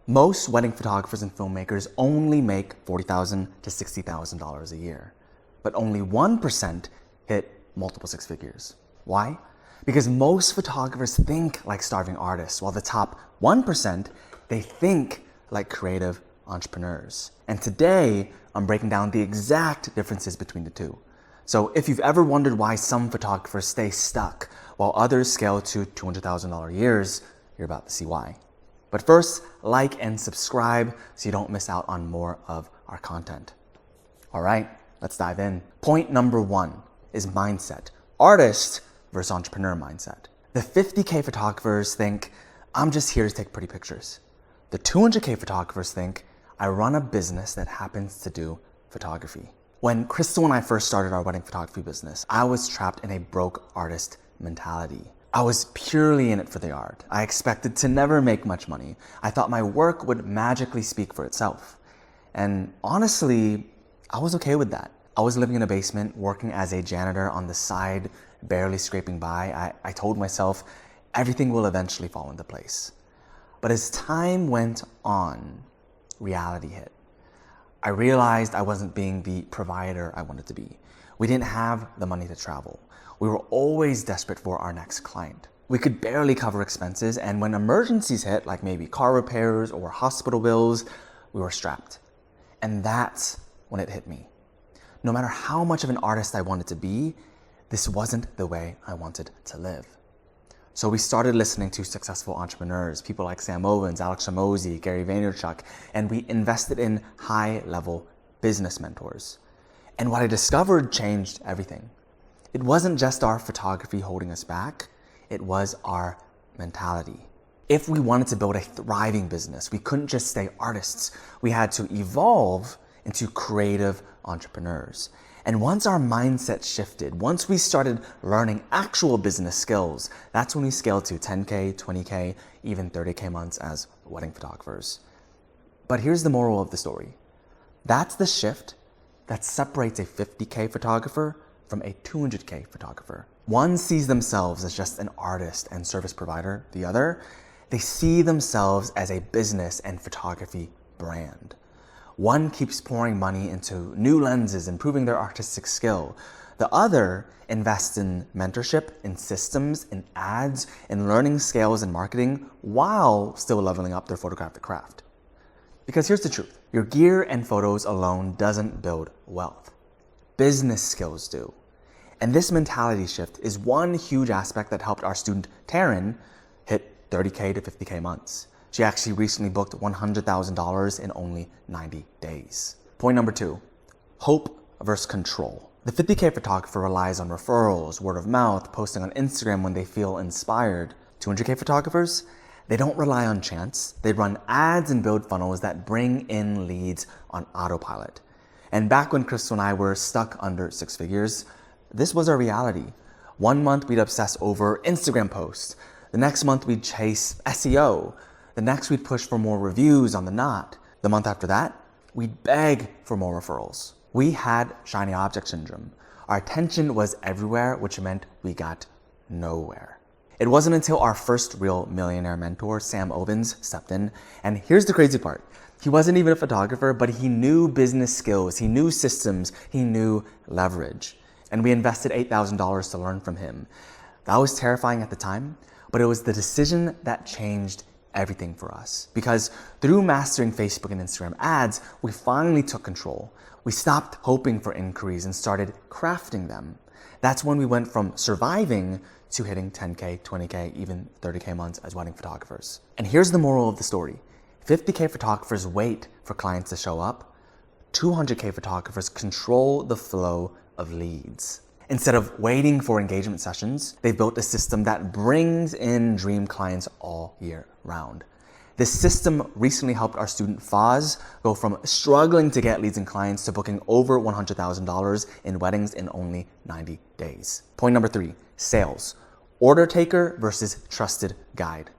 Most wedding photographers and filmmakers only make $40,000 to $60,000 a year, but only 1% hit multiple six figures. Why? Because most photographers think like starving artists, while the top 1%, they think like creative entrepreneurs. And today, I'm breaking down the exact differences between the two. So if you've ever wondered why some photographers stay stuck while others scale to $200,000 years, you're about to see why. But first, like and subscribe so you don't miss out on more of our content. All right, let's dive in. Point number 1 is mindset. Artist versus entrepreneur mindset. The 50K photographers think, I'm just here to take pretty pictures. The 200K photographers think, I run a business that happens to do photography. When Crystal and I first started our wedding photography business, I was trapped in a broke artist mentality. I was purely in it for the art. I expected to never make much money. I thought my work would magically speak for itself. And honestly, I was okay with that. I was living in a basement, working as a janitor on the side, barely scraping by. I told myself, everything will eventually fall into place. But as time went on, reality hit. I realized I wasn't being the provider I wanted to be. We didn't have the money to travel. We were always desperate for our next client. We could barely cover expenses, and when emergencies hit, like maybe car repairs or hospital bills, we were strapped. And that's when it hit me. No matter how much of an artist I wanted to be, this wasn't the way I wanted to live. So we started listening to successful entrepreneurs, people like Sam Ovens, Alex Hormozi, Gary Vaynerchuk, and we invested in high-level business mentors. And what I discovered changed everything. It wasn't just our photography holding us back, it was our mentality. If we wanted to build a thriving business, we couldn't just stay artists. We had to evolve into creative entrepreneurs. And once our mindset shifted, once we started learning actual business skills, that's when we scaled to 10K, 20K, even 30K months as wedding photographers. But here's the moral of the story. That's the shift that separates a 50K photographer from a 200K photographer. One sees themselves as just an artist and service provider. The other, they see themselves as a business and photography brand. One keeps pouring money into new lenses, improving their artistic skill. The other invests in mentorship, in systems, in ads, in learning skills and marketing, while still leveling up their photographic craft. Because here's the truth. Your gear and photos alone doesn't build wealth. Business skills do. And this mentality shift is one huge aspect that helped our student Taryn hit 30K to 50K months. She actually recently booked $100,000 in only 90 days. Point number 2, hope versus control. The 50K photographer relies on referrals, word of mouth, posting on Instagram when they feel inspired. 200K photographers, they don't rely on chance. They run ads and build funnels that bring in leads on autopilot. And back when Crystal and I were stuck under six figures, this was our reality. One month we'd obsess over Instagram posts. The next month we'd chase SEO. The next we'd push for more reviews on the Knot. The month after that, we'd beg for more referrals. We had shiny object syndrome. Our attention was everywhere, which meant we got nowhere. It wasn't until our first real millionaire mentor, Sam Ovens, stepped in. And here's the crazy part. He wasn't even a photographer, but he knew business skills, he knew systems, he knew leverage. And we invested $8,000 to learn from him. That was terrifying at the time, but it was the decision that changed everything for us. Because through mastering Facebook and Instagram ads, we finally took control. We stopped hoping for inquiries and started crafting them. That's when we went from surviving to hitting 10K, 20K, even 30K months as wedding photographers. And here's the moral of the story. 50K photographers wait for clients to show up. 200K photographers control the flow of leads. Instead of waiting for engagement sessions, they've built a system that brings in dream clients all year round. This system recently helped our student Foz go from struggling to get leads and clients to booking over $100,000 in weddings in only 90 days. Point number 3, sales. Order taker versus trusted guide.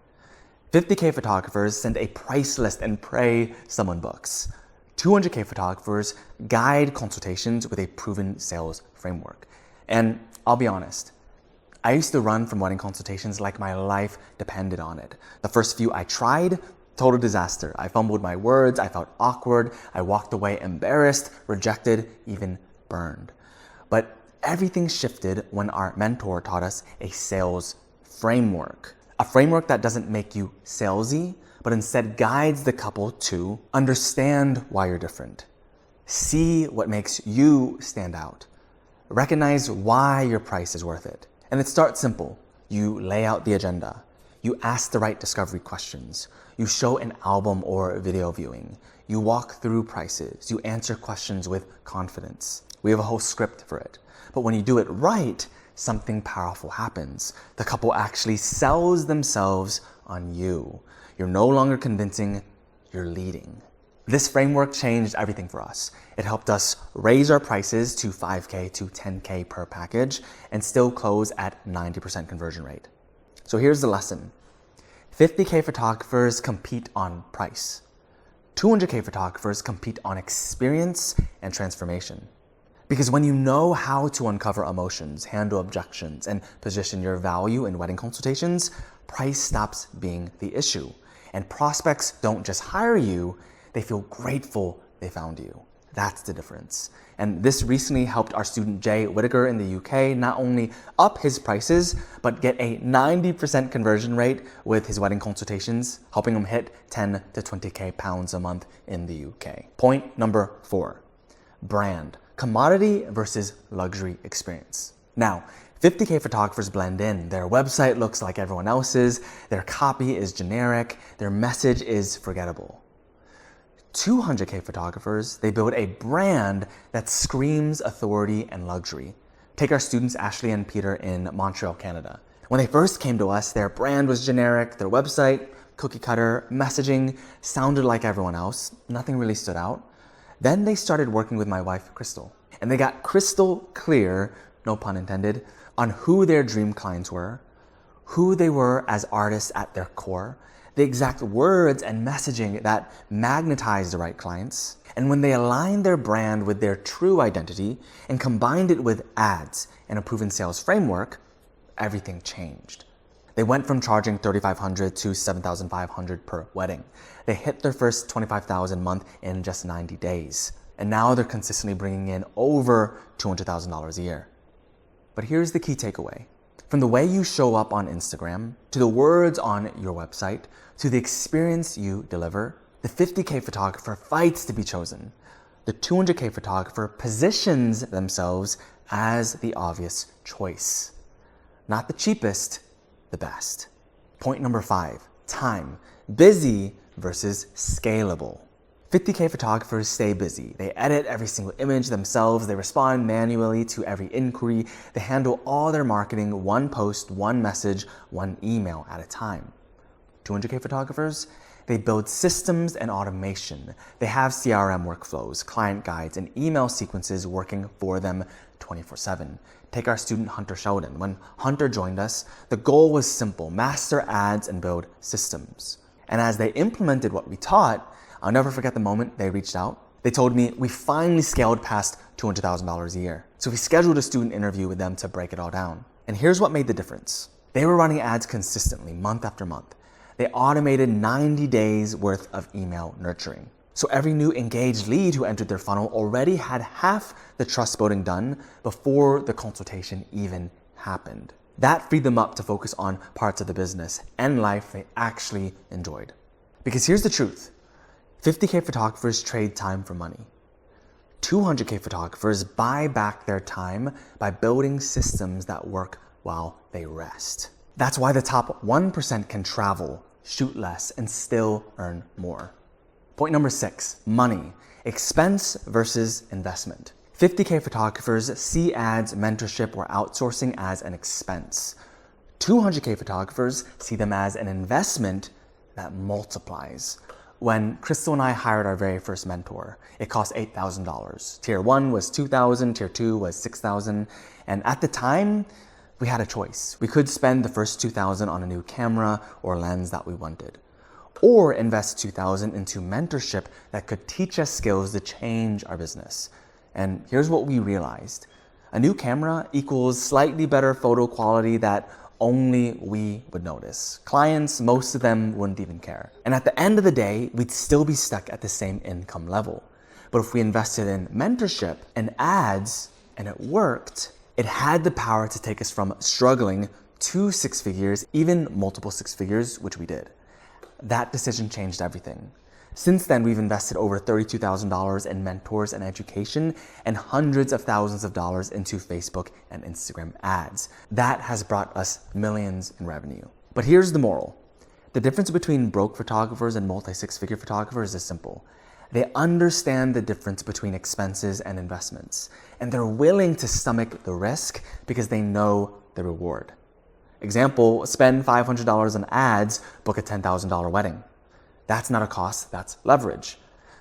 50K photographers send a price list and pray someone books. 200K photographers guide consultations with a proven sales framework. And I'll be honest, I used to run from wedding consultations like my life depended on it. The first few I tried, Total disaster. I fumbled my words, I felt awkward, I walked away embarrassed, rejected, even burned. But everything shifted when our mentor taught us a sales framework. A framework that doesn't make you salesy, but instead guides the couple to understand why you're different. See what makes you stand out. Recognize why your price is worth it. And it starts simple. You lay out the agenda. You ask the right discovery questions. You show an album or video viewing. You walk through prices. You answer questions with confidence. We have a whole script for it. But when you do it right, something powerful happens. The couple actually sells themselves on you. You're no longer convincing, you're leading. This framework changed everything for us. It helped us raise our prices to $5K to $10K per package and still close at 90% conversion rate. So here's the lesson. 50K photographers compete on price. 200K photographers compete on experience and transformation. Because when you know how to uncover emotions, handle objections, and position your value in wedding consultations, price stops being the issue. And prospects don't just hire you, they feel grateful they found you. That's the difference. And this recently helped our student Jay Whitaker in the UK not only up his prices, but get a 90% conversion rate with his wedding consultations, helping him hit 10 to 20K pounds a month in the UK. Point number 4, brand. Commodity versus luxury experience. Now, 50K photographers blend in. Their website looks like everyone else's, their copy is generic, their message is forgettable. 200K photographers, they build a brand that screams authority and luxury. Take our students Ashley and Peter in Montreal, Canada. When they first came to us, their brand was generic, their website, cookie cutter, messaging sounded like everyone else, nothing really stood out. Then they started working with my wife, Crystal, and they got crystal clear, no pun intended, on who their dream clients were, who they were as artists at their core, the exact words and messaging that magnetized the right clients. And when they aligned their brand with their true identity and combined it with ads and a proven sales framework, everything changed. They went from charging $3,500 to $7,500 per wedding. They hit their first $25,000 a month in just 90 days. And now they're consistently bringing in over $200,000 a year. But here's the key takeaway. From the way you show up on Instagram, to the words on your website, to the experience you deliver, the 50K photographer fights to be chosen. The 200K photographer positions themselves as the obvious choice. Not the cheapest, the best. Point number 5, time. Busy versus scalable. 50K photographers stay busy. They edit every single image themselves. They respond manually to every inquiry. They handle all their marketing, one post, one message, one email at a time. 200K photographers, they build systems and automation. They have CRM workflows, client guides, and email sequences working for them 24/7. Take our student Hunter Sheldon. When Hunter joined us, the goal was simple: master ads and build systems. And as they implemented what we taught, I'll never forget the moment they reached out. They told me, we finally scaled past $200,000 a year. So we scheduled a student interview with them to break it all down. And here's what made the difference. They were running ads consistently, month after month. They automated 90 days worth of email nurturing. So every new engaged lead who entered their funnel already had half the trust building done before the consultation even happened. That freed them up to focus on parts of the business and life they actually enjoyed. Because here's the truth. 50K photographers trade time for money. 200K photographers buy back their time by building systems that work while they rest. That's why the top 1% can travel, shoot less, and still earn more. Point number 6, money. Expense versus investment. 50K photographers see ads, mentorship, or outsourcing as an expense. 200K photographers see them as an investment that multiplies. When Crystal and I hired our very first mentor, it cost $8,000. Tier 1 was $2,000, Tier 2 was $6,000, and at the time, we had a choice. We could spend the first $2,000 on a new camera or lens that we wanted, or invest $2,000 into mentorship that could teach us skills to change our business. And here's what we realized. A new camera equals slightly better photo quality that only we would notice. Clients, most of them wouldn't even care. And at the end of the day, we'd still be stuck at the same income level. But if we invested in mentorship and ads and it worked, it had the power to take us from struggling to six figures, even multiple six figures, which we did. That decision changed everything. Since then, we've invested over $32,000 in mentors and education and hundreds of thousands of dollars into Facebook and Instagram ads. That has brought us millions in revenue. But here's the moral. The difference between broke photographers and multi-six-figure photographers is simple. They understand the difference between expenses and investments, and they're willing to stomach the risk because they know the reward. Example, spend $500 on ads, book a $10,000 wedding. That's not a cost, that's leverage.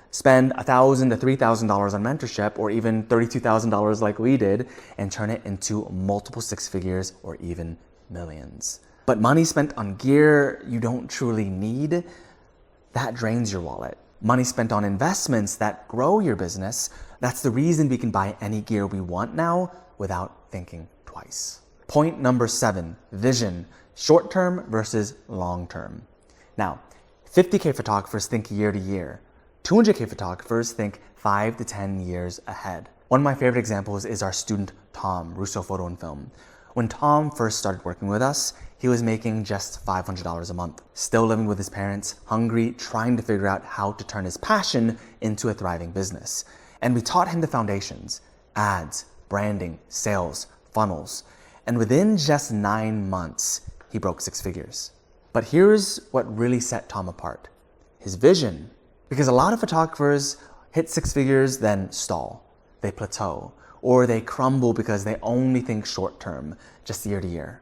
Spend $1,000 to $3,000 on mentorship or even $32,000 like we did and turn it into multiple six figures or even millions. But money spent on gear you don't truly need, that drains your wallet. Money spent on investments that grow your business, that's the reason we can buy any gear we want now without thinking twice. Point number 7, vision, short-term versus long-term. Now, 50K photographers think year to year. 200K photographers think 5 to 10 years ahead. One of my favorite examples is our student Tom, Russo Photo and Film. When Tom first started working with us, he was making just $500 a month, still living with his parents, hungry, trying to figure out how to turn his passion into a thriving business. And we taught him the foundations: ads, branding, sales, funnels. And within just 9 months, he broke six figures. But here's what really set Tom apart: his vision. Because a lot of photographers hit six figures, then stall. They plateau, or they crumble because they only think short term, just year to year.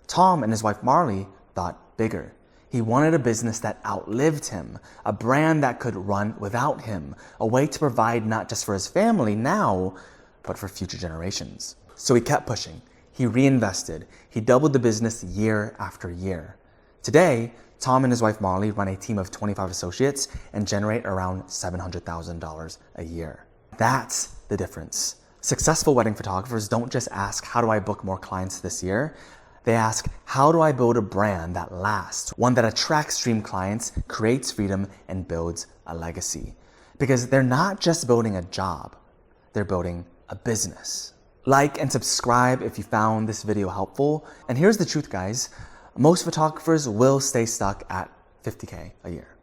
Tom and his wife Marley thought bigger. He wanted a business that outlived him, a brand that could run without him, a way to provide not just for his family now, but for future generations. So he kept pushing. He reinvested. He doubled the business year after year. Today, Tom and his wife Molly run a team of 25 associates and generate around $700,000 a year. That's the difference. Successful wedding photographers don't just ask, how do I book more clients this year? They ask, how do I build a brand that lasts, one that attracts dream clients, creates freedom, and builds a legacy? Because they're not just building a job, they're building a business. Like and subscribe if you found this video helpful. And here's the truth, guys. Most photographers will stay stuck at 50K a year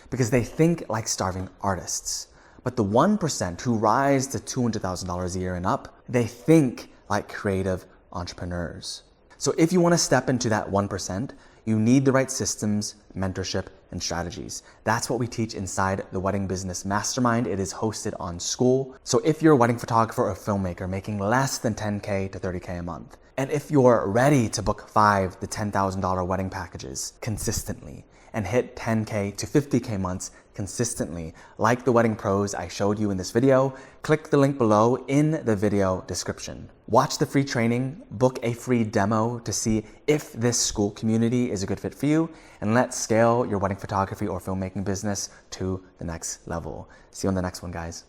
because they think like starving artists. But the 1% who rise to $200,000 a year and up, they think like creative entrepreneurs. So if you want to step into that 1%, you need the right systems, mentorship, and strategies. That's what we teach inside the Wedding Business Mastermind. It is hosted on SKOOL. So if you're a wedding photographer or filmmaker making less than 10K to 30K a month, and if you're ready to book $5,000 to $10,000 wedding packages consistently and hit 10K to 50K months consistently, like the wedding pros I showed you in this video, click the link below in the video description. Watch the free training, book a free demo to see if this SKOOL community is a good fit for you, and let's scale your wedding photography or filmmaking business to the next level. See you on the next one, guys.